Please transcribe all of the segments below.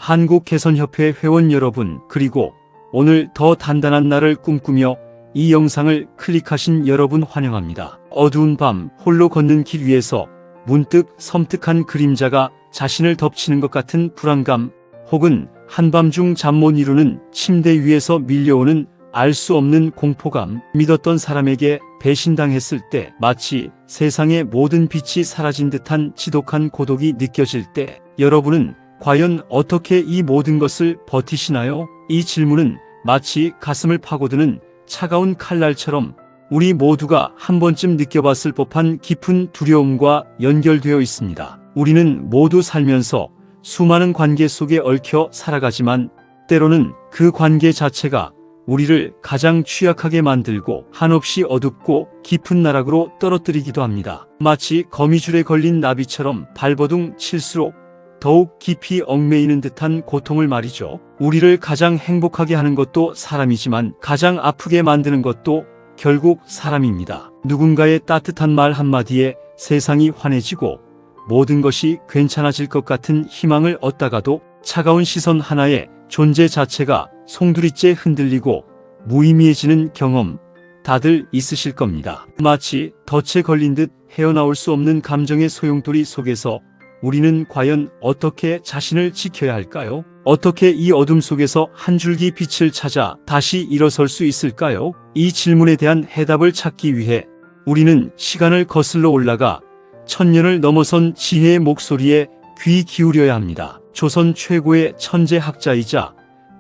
한국개선협회 회원 여러분, 그리고 오늘 더 단단한 나를 꿈꾸며 이 영상을 클릭하신 여러분 환영합니다. 어두운 밤 홀로 걷는 길 위에서 문득 섬뜩한 그림자가 자신을 덮치는 것 같은 불안감, 혹은 한밤중 잠 못 이루는 침대 위에서 밀려오는 알 수 없는 공포감, 믿었던 사람에게 배신당했을 때 마치 세상의 모든 빛이 사라진 듯한 지독한 고독이 느껴질 때 여러분은 과연 어떻게 이 모든 것을 버티시나요? 이 질문은 마치 가슴을 파고드는 차가운 칼날처럼 우리 모두가 한 번쯤 느껴봤을 법한 깊은 두려움과 연결되어 있습니다. 우리는 모두 살면서 수많은 관계 속에 얽혀 살아가지만 때로는 그 관계 자체가 우리를 가장 취약하게 만들고 한없이 어둡고 깊은 나락으로 떨어뜨리기도 합니다. 마치 거미줄에 걸린 나비처럼 발버둥 칠수록 더욱 깊이 얽매이는 듯한 고통을 말이죠. 우리를 가장 행복하게 하는 것도 사람이지만 가장 아프게 만드는 것도 결국 사람입니다. 누군가의 따뜻한 말 한마디에 세상이 환해지고 모든 것이 괜찮아질 것 같은 희망을 얻다가도 차가운 시선 하나에 존재 자체가 송두리째 흔들리고 무의미해지는 경험 다들 있으실 겁니다. 마치 덫에 걸린 듯 헤어나올 수 없는 감정의 소용돌이 속에서 우리는 과연 어떻게 자신을 지켜야 할까요? 어떻게 이 어둠 속에서 한 줄기 빛을 찾아 다시 일어설 수 있을까요? 이 질문에 대한 해답을 찾기 위해 우리는 시간을 거슬러 올라가 천년을 넘어선 지혜의 목소리에 귀 기울여야 합니다. 조선 최고의 천재학자이자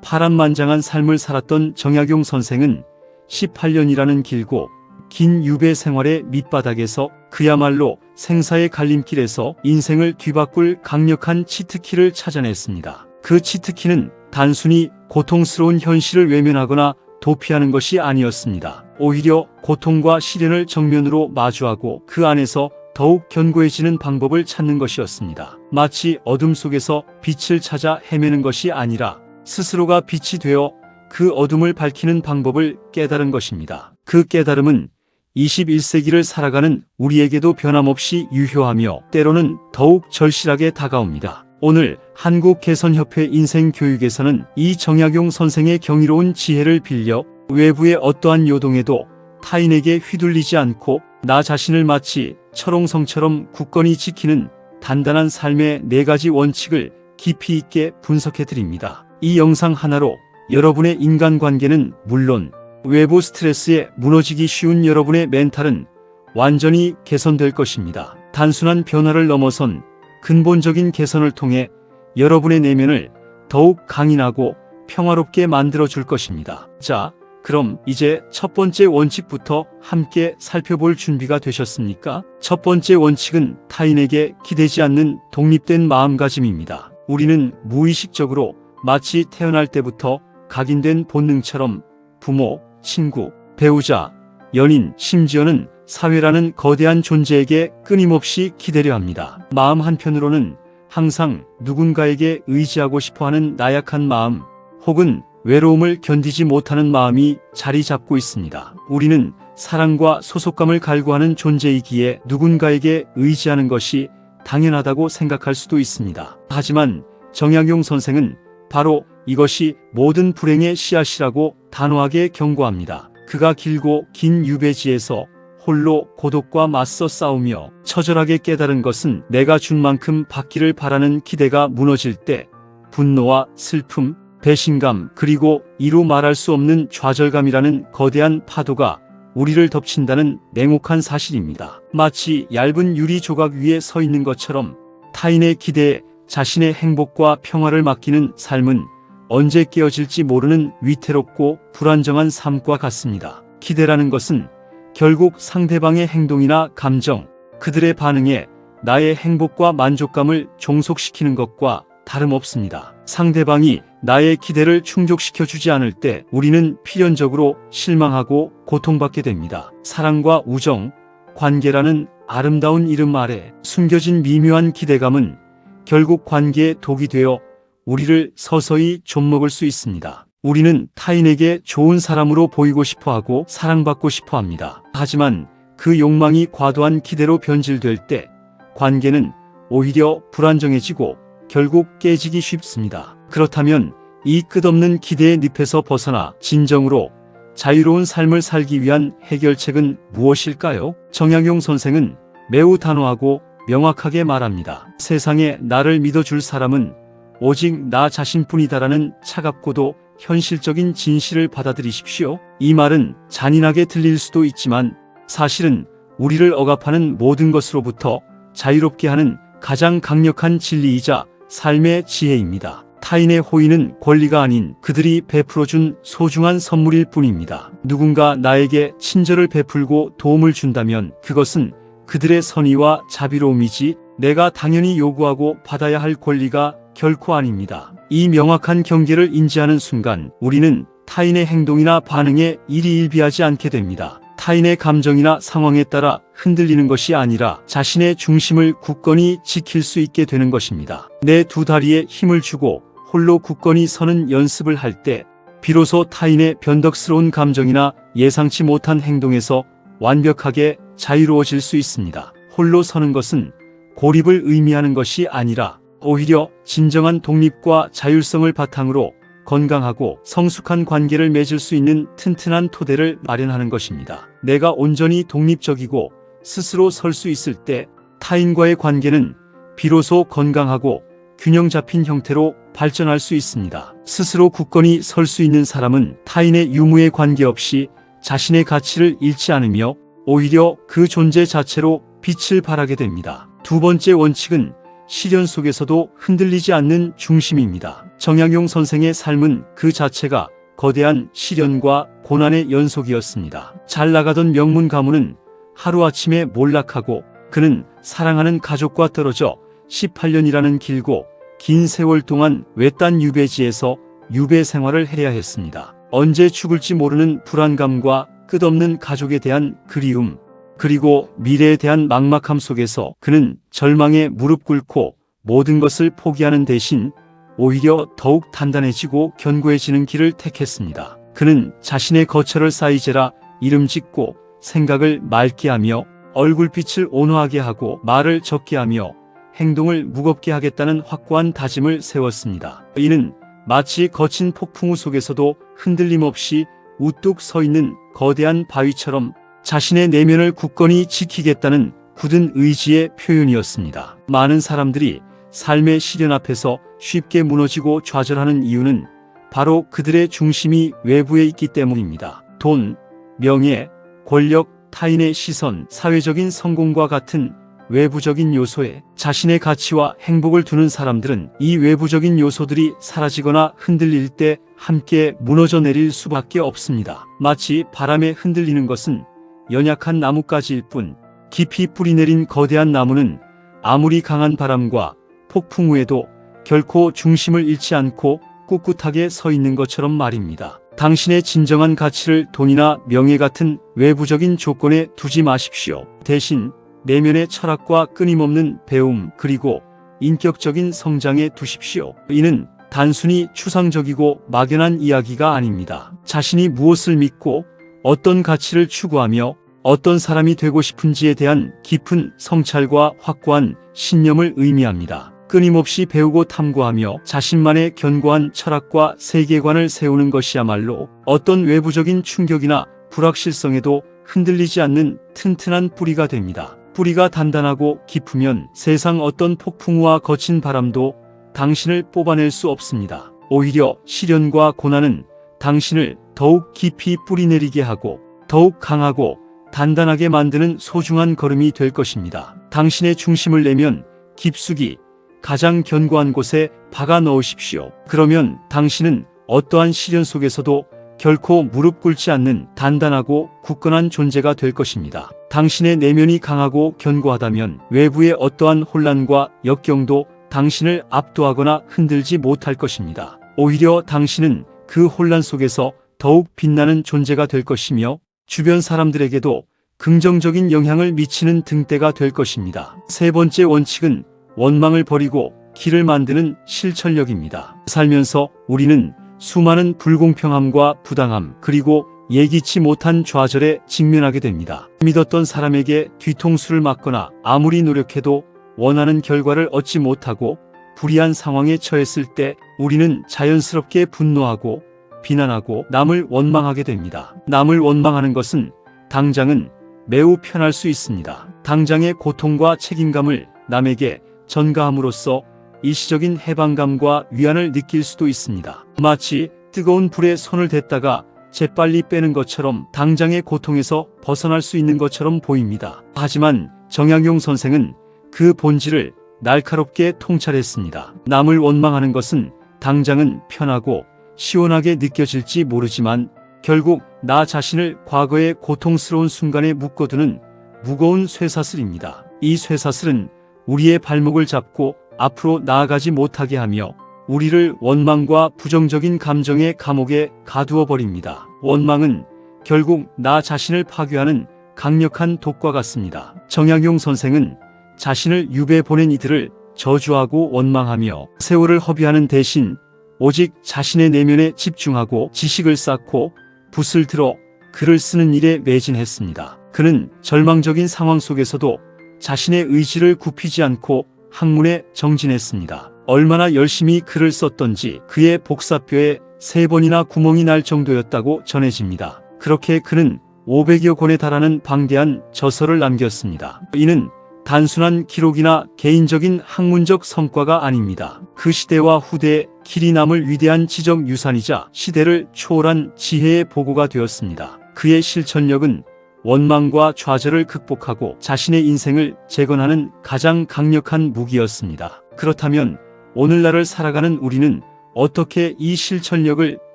파란만장한 삶을 살았던 정약용 선생은 18년이라는 길고 긴 유배 생활의 밑바닥에서 그야말로 생사의 갈림길에서 인생을 뒤바꿀 강력한 치트키를 찾아냈습니다. 그 치트키는 단순히 고통스러운 현실을 외면하거나 도피하는 것이 아니었습니다. 오히려 고통과 시련을 정면으로 마주하고 그 안에서 더욱 견고해지는 방법을 찾는 것이었습니다. 마치 어둠 속에서 빛을 찾아 헤매는 것이 아니라 스스로가 빛이 되어 그 어둠을 밝히는 방법을 깨달은 것입니다. 그 깨달음은 21세기를 살아가는 우리에게도 변함없이 유효하며 때로는 더욱 절실하게 다가옵니다. 오늘 한국개선협회 인생교육에서는 이 정약용 선생의 경이로운 지혜를 빌려 외부의 어떠한 요동에도 타인에게 휘둘리지 않고 나 자신을 마치 철옹성처럼 굳건히 지키는 단단한 삶의 4가지 원칙을 깊이 있게 분석해 드립니다. 이 영상 하나로 여러분의 인간관계는 물론 외부 스트레스에 무너지기 쉬운 여러분의 멘탈은 완전히 개선될 것입니다. 단순한 변화를 넘어선 근본적인 개선을 통해 여러분의 내면을 더욱 강인하고 평화롭게 만들어줄 것입니다. 자, 그럼 이제 첫 번째 원칙부터 함께 살펴볼 준비가 되셨습니까? 첫 번째 원칙은 타인에게 기대지 않는 독립된 마음가짐입니다. 우리는 무의식적으로 마치 태어날 때부터 각인된 본능처럼 부모, 친구, 배우자, 연인, 심지어는 사회라는 거대한 존재에게 끊임없이 기대려 합니다. 마음 한편으로는 항상 누군가에게 의지하고 싶어하는 나약한 마음, 혹은 외로움을 견디지 못하는 마음이 자리 잡고 있습니다. 우리는 사랑과 소속감을 갈구하는 존재이기에 누군가에게 의지하는 것이 당연하다고 생각할 수도 있습니다. 하지만 정약용 선생은 바로 이것이 모든 불행의 씨앗이라고 단호하게 경고합니다. 그가 길고 긴 유배지에서 홀로 고독과 맞서 싸우며 처절하게 깨달은 것은 내가 준 만큼 받기를 바라는 기대가 무너질 때 분노와 슬픔, 배신감, 그리고 이루 말할 수 없는 좌절감이라는 거대한 파도가 우리를 덮친다는 냉혹한 사실입니다. 마치 얇은 유리 조각 위에 서 있는 것처럼 타인의 기대에 자신의 행복과 평화를 맡기는 삶은 언제 깨어질지 모르는 위태롭고 불안정한 삶과 같습니다. 기대라는 것은 결국 상대방의 행동이나 감정, 그들의 반응에 나의 행복과 만족감을 종속시키는 것과 다름없습니다. 상대방이 나의 기대를 충족시켜주지 않을 때 우리는 필연적으로 실망하고 고통받게 됩니다. 사랑과 우정, 관계라는 아름다운 이름 아래 숨겨진 미묘한 기대감은 결국 관계의 독이 되어 우리를 서서히 좀먹을 수 있습니다. 우리는 타인에게 좋은 사람으로 보이고 싶어하고 사랑받고 싶어합니다. 하지만 그 욕망이 과도한 기대로 변질될 때 관계는 오히려 불안정해지고 결국 깨지기 쉽습니다. 그렇다면 이 끝없는 기대의 늪에서 벗어나 진정으로 자유로운 삶을 살기 위한 해결책은 무엇일까요? 정약용 선생은 매우 단호하고 명확하게 말합니다. 세상에 나를 믿어줄 사람은 오직 나 자신뿐이다라는 차갑고도 현실적인 진실을 받아들이십시오. 이 말은 잔인하게 들릴 수도 있지만 사실은 우리를 억압하는 모든 것으로부터 자유롭게 하는 가장 강력한 진리이자 삶의 지혜입니다. 타인의 호의는 권리가 아닌 그들이 베풀어준 소중한 선물일 뿐입니다. 누군가 나에게 친절을 베풀고 도움을 준다면 그것은 그들의 선의와 자비로움이지 내가 당연히 요구하고 받아야 할 권리가 결코 아닙니다. 이 명확한 경계를 인지하는 순간 우리는 타인의 행동이나 반응에 일희일비하지 않게 됩니다. 타인의 감정이나 상황에 따라 흔들리는 것이 아니라 자신의 중심을 굳건히 지킬 수 있게 되는 것입니다. 내 두 다리에 힘을 주고 홀로 굳건히 서는 연습을 할 때 비로소 타인의 변덕스러운 감정이나 예상치 못한 행동에서 완벽하게 자유로워질 수 있습니다. 홀로 서는 것은 고립을 의미하는 것이 아니라 오히려 진정한 독립과 자율성을 바탕으로 건강하고 성숙한 관계를 맺을 수 있는 튼튼한 토대를 마련하는 것입니다. 내가 온전히 독립적이고 스스로 설 수 있을 때 타인과의 관계는 비로소 건강하고 균형 잡힌 형태로 발전할 수 있습니다. 스스로 굳건히 설 수 있는 사람은 타인의 유무에 관계없이 자신의 가치를 잃지 않으며 오히려 그 존재 자체로 빛을 발하게 됩니다. 두 번째 원칙은 시련 속에서도 흔들리지 않는 중심입니다. 정약용 선생의 삶은 그 자체가 거대한 시련과 고난의 연속이었습니다. 잘 나가던 명문 가문은 하루아침에 몰락하고 그는 사랑하는 가족과 떨어져 18년이라는 길고 긴 세월 동안 외딴 유배지에서 유배 생활을 해야 했습니다. 언제 죽을지 모르는 불안감과 끝없는 가족에 대한 그리움, 그리고 미래에 대한 막막함 속에서 그는 절망에 무릎 꿇고 모든 것을 포기하는 대신 오히려 더욱 단단해지고 견고해지는 길을 택했습니다. 그는 자신의 거처를 사이제라 이름 짓고 생각을 맑게 하며 얼굴빛을 온화하게 하고 말을 적게 하며 행동을 무겁게 하겠다는 확고한 다짐을 세웠습니다. 이는 마치 거친 폭풍우 속에서도 흔들림 없이 우뚝 서 있는 거대한 바위처럼 자신의 내면을 굳건히 지키겠다는 굳은 의지의 표현이었습니다. 많은 사람들이 삶의 시련 앞에서 쉽게 무너지고 좌절하는 이유는 바로 그들의 중심이 외부에 있기 때문입니다. 돈, 명예, 권력, 타인의 시선, 사회적인 성공과 같은 외부적인 요소에 자신의 가치와 행복을 두는 사람들은 이 외부적인 요소들이 사라지거나 흔들릴 때 함께 무너져 내릴 수밖에 없습니다. 마치 바람에 흔들리는 것은 연약한 나뭇가지일 뿐 깊이 뿌리내린 거대한 나무는 아무리 강한 바람과 폭풍 후에도 결코 중심을 잃지 않고 꿋꿋하게 서 있는 것처럼 말입니다. 당신의 진정한 가치를 돈이나 명예 같은 외부적인 조건에 두지 마십시오. 대신 내면의 철학과 끊임없는 배움 그리고 인격적인 성장에 두십시오. 이는 단순히 추상적이고 막연한 이야기가 아닙니다. 자신이 무엇을 믿고 어떤 가치를 추구하며 어떤 사람이 되고 싶은지에 대한 깊은 성찰과 확고한 신념을 의미합니다. 끊임없이 배우고 탐구하며 자신만의 견고한 철학과 세계관을 세우는 것이야말로 어떤 외부적인 충격이나 불확실성에도 흔들리지 않는 튼튼한 뿌리가 됩니다. 뿌리가 단단하고 깊으면 세상 어떤 폭풍우와 거친 바람도 당신을 뽑아낼 수 없습니다. 오히려 시련과 고난은 당신을 더욱 깊이 뿌리내리게 하고 더욱 강하고 단단하게 만드는 소중한 걸음이 될 것입니다. 당신의 중심을 내면 깊숙이 가장 견고한 곳에 박아 넣으십시오. 그러면 당신은 어떠한 시련 속에서도 결코 무릎 꿇지 않는 단단하고 굳건한 존재가 될 것입니다. 당신의 내면이 강하고 견고하다면 외부의 어떠한 혼란과 역경도 당신을 압도하거나 흔들지 못할 것입니다. 오히려 당신은 그 혼란 속에서 더욱 빛나는 존재가 될 것이며 주변 사람들에게도 긍정적인 영향을 미치는 등대가 될 것입니다. 세 번째 원칙은 원망을 버리고 길을 만드는 실천력입니다. 살면서 우리는 수많은 불공평함과 부당함 그리고 예기치 못한 좌절에 직면하게 됩니다. 믿었던 사람에게 뒤통수를 맞거나 아무리 노력해도 원하는 결과를 얻지 못하고 불이한 상황에 처했을 때 우리는 자연스럽게 분노하고 비난하고 남을 원망하게 됩니다. 남을 원망하는 것은 당장은 매우 편할 수 있습니다. 당장의 고통과 책임감을 남에게 전가함으로써 일시적인 해방감과 위안을 느낄 수도 있습니다. 마치 뜨거운 불에 손을 댔다가 재빨리 빼는 것처럼 당장의 고통에서 벗어날 수 있는 것처럼 보입니다. 하지만 정약용 선생은 그 본질을 날카롭게 통찰했습니다. 남을 원망하는 것은 당장은 편하고 시원하게 느껴질지 모르지만 결국 나 자신을 과거의 고통스러운 순간에 묶어두는 무거운 쇠사슬입니다. 이 쇠사슬은 우리의 발목을 잡고 앞으로 나아가지 못하게 하며 우리를 원망과 부정적인 감정의 감옥에 가두어 버립니다. 원망은 결국 나 자신을 파괴하는 강력한 독과 같습니다. 정약용 선생은 자신을 유배 보낸 이들을 저주하고 원망하며 세월을 허비하는 대신 오직 자신의 내면에 집중하고 지식을 쌓고 붓을 들어 글을 쓰는 일에 매진했습니다. 그는 절망적인 상황 속에서도 자신의 의지를 굽히지 않고 학문에 정진했습니다. 얼마나 열심히 글을 썼던지 그의 복사뼈에 3번이나 구멍이 날 정도였다고 전해집니다. 그렇게 그는 500여 권에 달하는 방대한 저서를 남겼습니다. 이는 단순한 기록이나 개인적인 학문적 성과가 아닙니다. 그 시대와 후대에 길이 남을 위대한 지적 유산이자 시대를 초월한 지혜의 보고가 되었습니다. 그의 실천력은 원망과 좌절을 극복하고 자신의 인생을 재건하는 가장 강력한 무기였습니다. 그렇다면 오늘날을 살아가는 우리는 어떻게 이 실천력을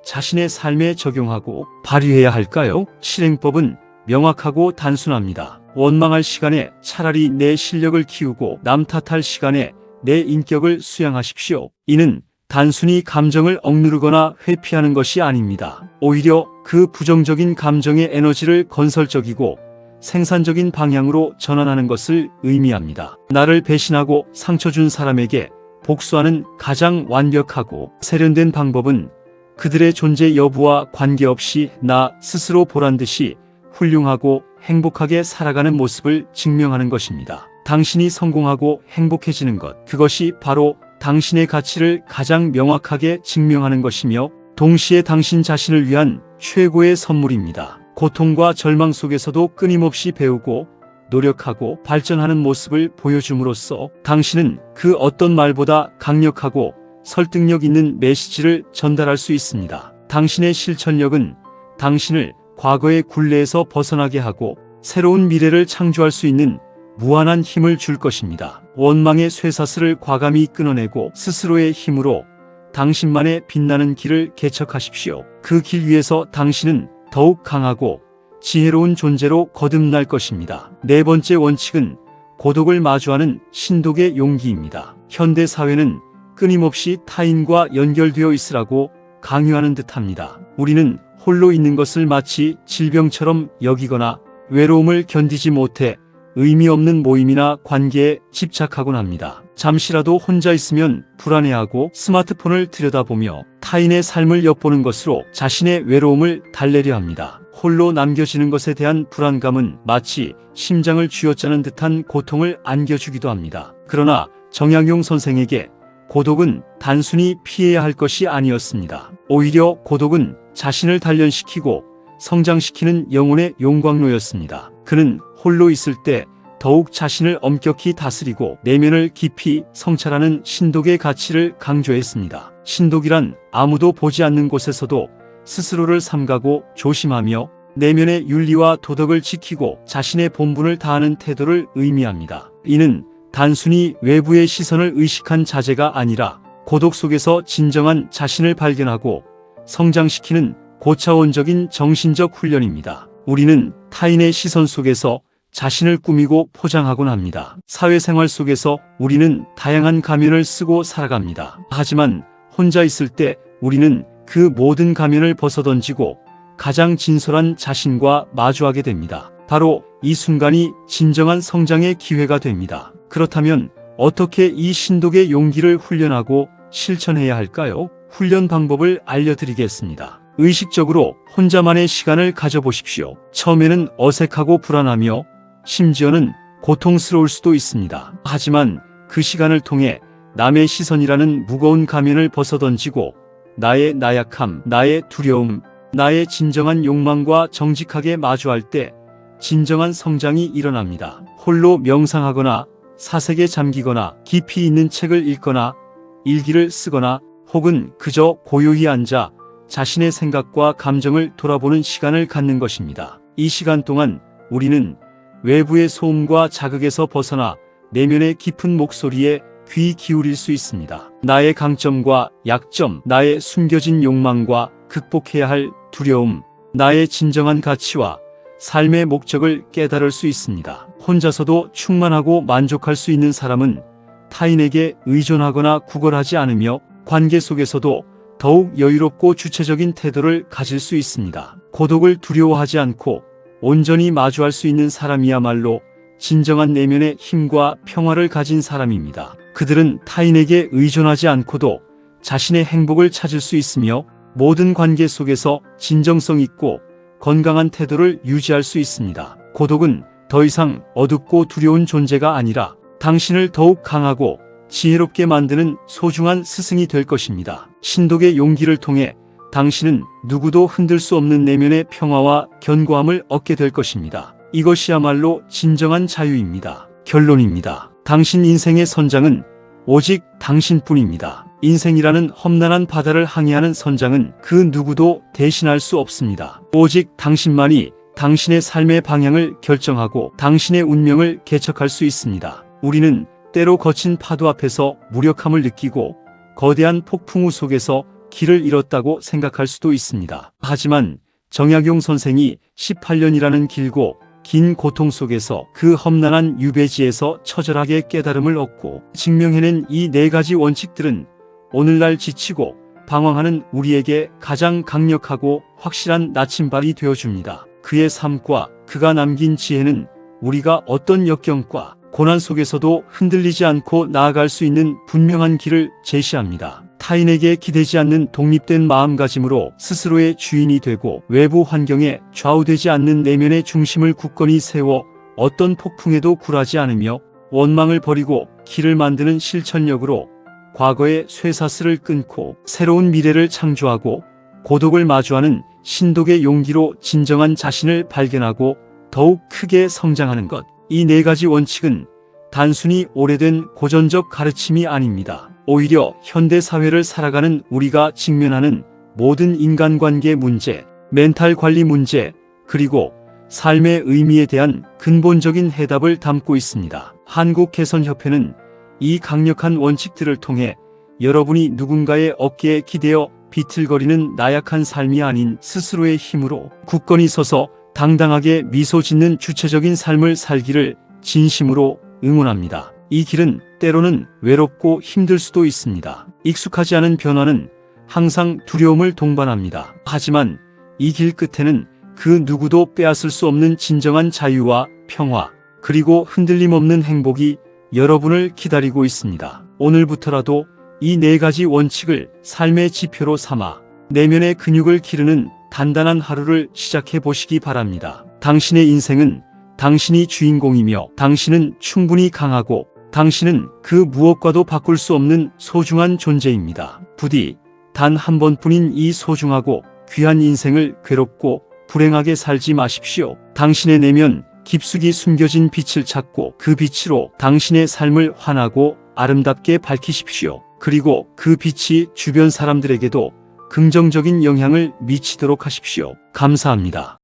자신의 삶에 적용하고 발휘해야 할까요? 실행법은 명확하고 단순합니다. 원망할 시간에 차라리 내 실력을 키우고 남 탓할 시간에 내 인격을 수양하십시오. 이는 단순히 감정을 억누르거나 회피하는 것이 아닙니다. 오히려 그 부정적인 감정의 에너지를 건설적이고 생산적인 방향으로 전환하는 것을 의미합니다. 나를 배신하고 상처 준 사람에게 복수하는 가장 완벽하고 세련된 방법은 그들의 존재 여부와 관계없이 나 스스로 보란듯이 훌륭하고 행복하게 살아가는 모습을 증명하는 것입니다. 당신이 성공하고 행복해지는 것, 그것이 바로 당신의 가치를 가장 명확하게 증명하는 것이며 동시에 당신 자신을 위한 최고의 선물입니다. 고통과 절망 속에서도 끊임없이 배우고 노력하고 발전하는 모습을 보여줌으로써 당신은 그 어떤 말보다 강력하고 설득력 있는 메시지를 전달할 수 있습니다. 당신의 실천력은 당신을 과거의 굴레에서 벗어나게 하고 새로운 미래를 창조할 수 있는 무한한 힘을 줄 것입니다. 원망의 쇠사슬을 과감히 끊어내고 스스로의 힘으로 당신만의 빛나는 길을 개척하십시오. 그 길 위에서 당신은 더욱 강하고 지혜로운 존재로 거듭날 것입니다. 네 번째 원칙은 고독을 마주하는 신독의 용기입니다. 현대 사회는 끊임없이 타인과 연결되어 있으라고 강요하는 듯합니다. 우리는 홀로 있는 것을 마치 질병처럼 여기거나 외로움을 견디지 못해 의미 없는 모임이나 관계에 집착하곤 합니다. 잠시라도 혼자 있으면 불안해하고 스마트폰을 들여다보며 타인의 삶을 엿보는 것으로 자신의 외로움을 달래려 합니다. 홀로 남겨지는 것에 대한 불안감은 마치 심장을 쥐어짜는 듯한 고통을 안겨주기도 합니다. 그러나 정약용 선생에게 고독은 단순히 피해야 할 것이 아니었습니다. 오히려 고독은 자신을 단련시키고 성장시키는 영혼의 용광로였습니다. 그는 홀로 있을 때 더욱 자신을 엄격히 다스리고 내면을 깊이 성찰하는 신독의 가치를 강조했습니다. 신독이란 아무도 보지 않는 곳에서도 스스로를 삼가고 조심하며 내면의 윤리와 도덕을 지키고 자신의 본분을 다하는 태도를 의미합니다. 이는 단순히 외부의 시선을 의식한 자제가 아니라 고독 속에서 진정한 자신을 발견하고 성장시키는 고차원적인 정신적 훈련입니다. 우리는 타인의 시선 속에서 자신을 꾸미고 포장하곤 합니다. 사회생활 속에서 우리는 다양한 가면을 쓰고 살아갑니다. 하지만 혼자 있을 때 우리는 그 모든 가면을 벗어던지고 가장 진솔한 자신과 마주하게 됩니다. 바로 이 순간이 진정한 성장의 기회가 됩니다. 그렇다면 어떻게 이 신독의 용기를 훈련하고 실천해야 할까요? 훈련 방법을 알려드리겠습니다. 의식적으로 혼자만의 시간을 가져보십시오. 처음에는 어색하고 불안하며 심지어는 고통스러울 수도 있습니다. 하지만 그 시간을 통해 남의 시선이라는 무거운 가면을 벗어던지고 나의 나약함, 나의 두려움, 나의 진정한 욕망과 정직하게 마주할 때 진정한 성장이 일어납니다. 홀로 명상하거나 사색에 잠기거나 깊이 있는 책을 읽거나 일기를 쓰거나 혹은 그저 고요히 앉아 자신의 생각과 감정을 돌아보는 시간을 갖는 것입니다. 이 시간 동안 우리는 외부의 소음과 자극에서 벗어나 내면의 깊은 목소리에 귀 기울일 수 있습니다. 나의 강점과 약점, 나의 숨겨진 욕망과 극복해야 할 두려움, 나의 진정한 가치와 삶의 목적을 깨달을 수 있습니다. 혼자서도 충만하고 만족할 수 있는 사람은 타인에게 의존하거나 구걸하지 않으며 관계 속에서도 더욱 여유롭고 주체적인 태도를 가질 수 있습니다. 고독을 두려워하지 않고 온전히 마주할 수 있는 사람이야말로 진정한 내면의 힘과 평화를 가진 사람입니다. 그들은 타인에게 의존하지 않고도 자신의 행복을 찾을 수 있으며 모든 관계 속에서 진정성 있고 건강한 태도를 유지할 수 있습니다. 고독은 더 이상 어둡고 두려운 존재가 아니라 당신을 더욱 강하고 지혜롭게 만드는 소중한 스승이 될 것입니다. 신독의 용기를 통해 당신은 누구도 흔들 수 없는 내면의 평화와 견고함을 얻게 될 것입니다. 이것이야말로 진정한 자유입니다. 결론입니다. 당신 인생의 선장은 오직 당신뿐입니다. 인생이라는 험난한 바다를 항해하는 선장은 그 누구도 대신할 수 없습니다. 오직 당신만이 당신의 삶의 방향을 결정하고 당신의 운명을 개척할 수 있습니다. 우리는 때로 거친 파도 앞에서 무력함을 느끼고 거대한 폭풍우 속에서 길을 잃었다고 생각할 수도 있습니다. 하지만 정약용 선생이 18년이라는 길고 긴 고통 속에서 그 험난한 유배지에서 처절하게 깨달음을 얻고 증명해낸 이 4가지 원칙들은 오늘날 지치고 방황하는 우리에게 가장 강력하고 확실한 나침반이 되어줍니다. 그의 삶과 그가 남긴 지혜는 우리가 어떤 역경과 고난 속에서도 흔들리지 않고 나아갈 수 있는 분명한 길을 제시합니다. 타인에게 기대지 않는 독립된 마음가짐으로 스스로의 주인이 되고 외부 환경에 좌우되지 않는 내면의 중심을 굳건히 세워 어떤 폭풍에도 굴하지 않으며 원망을 버리고 길을 만드는 실천력으로 과거의 쇠사슬을 끊고 새로운 미래를 창조하고 고독을 마주하는 신독의 용기로 진정한 자신을 발견하고 더욱 크게 성장하는 것. 이 4가지 원칙은 단순히 오래된 고전적 가르침이 아닙니다. 오히려 현대 사회를 살아가는 우리가 직면하는 모든 인간관계 문제, 멘탈 관리 문제, 그리고 삶의 의미에 대한 근본적인 해답을 담고 있습니다. 한국개선협회는 이 강력한 원칙들을 통해 여러분이 누군가의 어깨에 기대어 비틀거리는 나약한 삶이 아닌 스스로의 힘으로 굳건히 서서 당당하게 미소 짓는 주체적인 삶을 살기를 진심으로 응원합니다. 이 길은 때로는 외롭고 힘들 수도 있습니다. 익숙하지 않은 변화는 항상 두려움을 동반합니다. 하지만 이 길 끝에는 그 누구도 빼앗을 수 없는 진정한 자유와 평화, 그리고 흔들림 없는 행복이 여러분을 기다리고 있습니다. 오늘부터라도 이 4가지 원칙을 삶의 지표로 삼아 내면의 근육을 기르는 단단한 하루를 시작해 보시기 바랍니다. 당신의 인생은 당신이 주인공이며 당신은 충분히 강하고 당신은 그 무엇과도 바꿀 수 없는 소중한 존재입니다. 부디 단 한 번뿐인 이 소중하고 귀한 인생을 괴롭고 불행하게 살지 마십시오. 당신의 내면 깊숙이 숨겨진 빛을 찾고 그 빛으로 당신의 삶을 환하고 아름답게 밝히십시오. 그리고 그 빛이 주변 사람들에게도 긍정적인 영향을 미치도록 하십시오. 감사합니다.